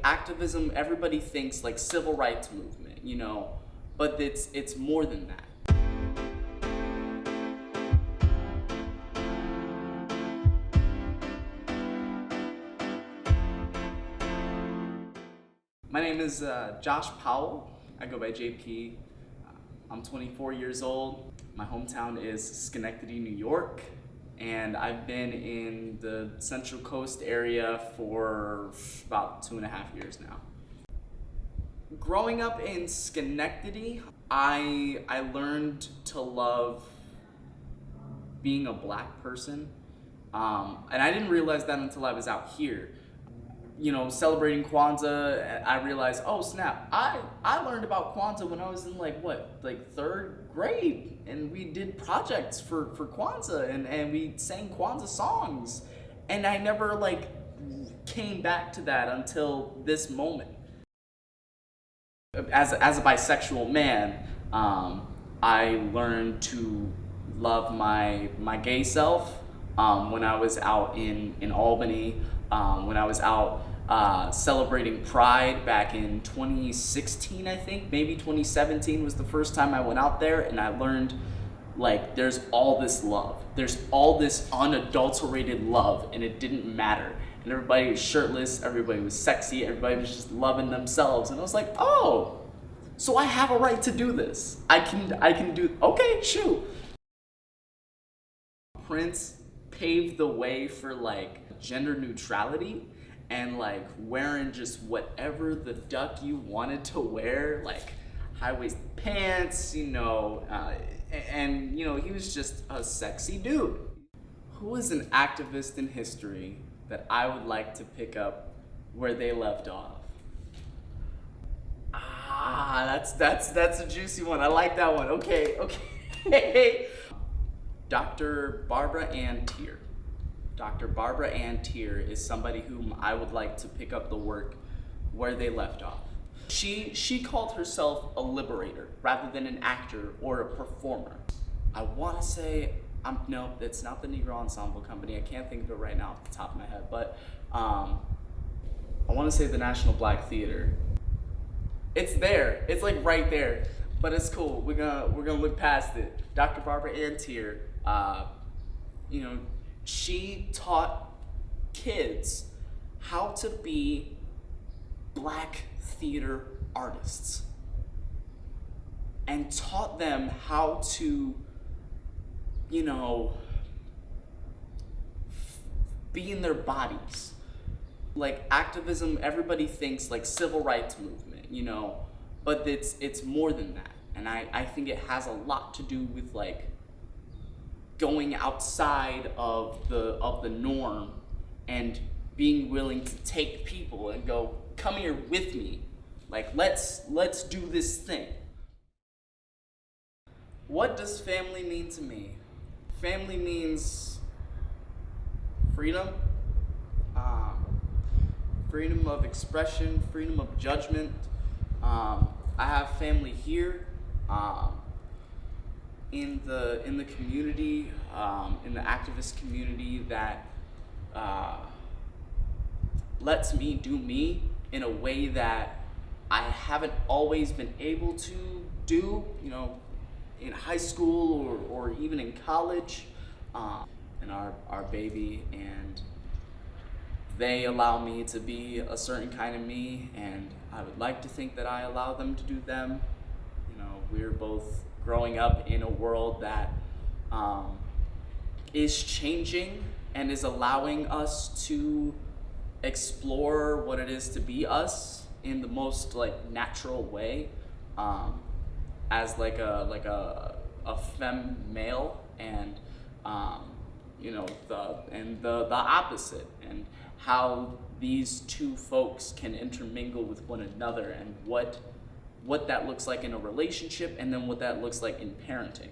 activism, everybody thinks like civil rights movement, you know, but it's more than that. My name is Josh Powell. I go by JP. I'm 24 years old. My hometown is Schenectady, New York, and I've been in the Central Coast area for about 2.5 years now. Growing up in Schenectady, I learned to love being a black person, and I didn't realize that until I was out here. You know, celebrating Kwanzaa, I realized, oh snap, I learned about Kwanzaa when I was in like 3rd grade, and we did projects for Kwanzaa, and we sang Kwanzaa songs, and I never like came back to that until this moment. As a bisexual man, I learned to love my gay self when I was out in Albany, when I was out celebrating Pride back in 2016, I think, maybe 2017 was the first time I went out there, and I learned like there's all this love, there's all this unadulterated love, and it didn't matter, and everybody was shirtless, everybody was sexy, everybody was just loving themselves, and I was like, oh, so I have a right to do this. I can do, okay, shoot. Prince paved the way for like gender neutrality and like wearing just whatever the duck you wanted to wear, like high-waisted pants, you know, and you know, he was just a sexy dude. Who is an activist in history that I would like to pick up where they left off? That's a juicy one. I like that one. Okay. Dr. Barbara Ann Teer. Dr. Barbara Ann Teer is somebody whom I would like to pick up the work where they left off. She called herself a liberator rather than an actor or a performer. I want to say, no, it's not the Negro Ensemble Company. I can't think of it right now off the top of my head, but I want to say the National Black Theater. It's there. It's like right there, but it's cool. We're gonna look past it. Dr. Barbara Ann Teer, you know, she taught kids how to be black theater artists and taught them how to, you know, be in their bodies. Like activism, everybody thinks like civil rights movement, you know, but it's more than that. And I think it has a lot to do with like going outside of the norm and being willing to take people and go, come here with me. Like let's do this thing. What does family mean to me? Family means freedom. Freedom of expression, freedom of judgment. I have family here, in the community, in the activist community that lets me do me in a way that I haven't always been able to do, you know, in high school or even in college. And our baby, and they allow me to be a certain kind of me, and I would like to think that I allow them to do them. You know, we're both growing up in a world that is changing and is allowing us to explore what it is to be us in the most like natural way, as like a femme male, and you know, the opposite, and how these two folks can intermingle with one another, and what that looks like in a relationship, and then what that looks like in parenting.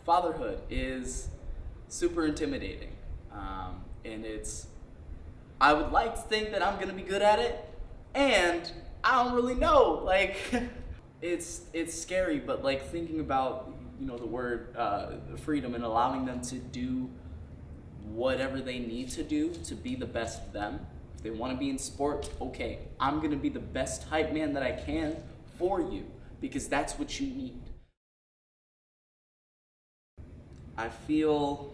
Fatherhood is super intimidating, and I would like to think that I'm gonna be good at it, and I don't really know, like, it's scary, but like thinking about, you know, the word freedom and allowing them to do whatever they need to do to be the best of them, If they want to be in sports, okay, I'm going to be the best hype man that I can for you because that's what you need. I feel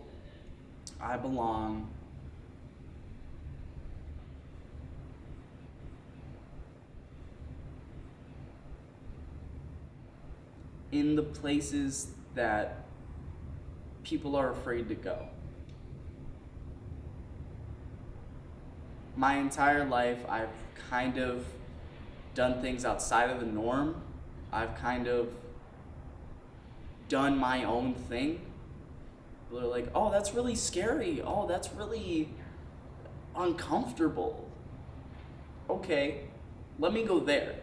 I belong in the places that people are afraid to go. My entire life, I've kind of done things outside of the norm. I've kind of done my own thing. They're like, oh, that's really scary. Oh, that's really uncomfortable. Okay, let me go there.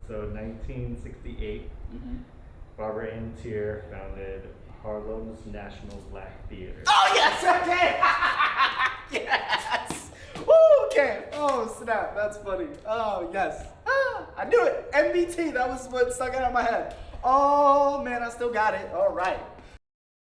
So 1968, Barbara Ann Teer founded Harlem's National Black Theater. Oh, yes, okay! Yes! Woo, okay. Oh, snap, that's funny. Oh, yes. I knew it. MBT, that was what stuck out of my head. Oh, man, I still got it. All right.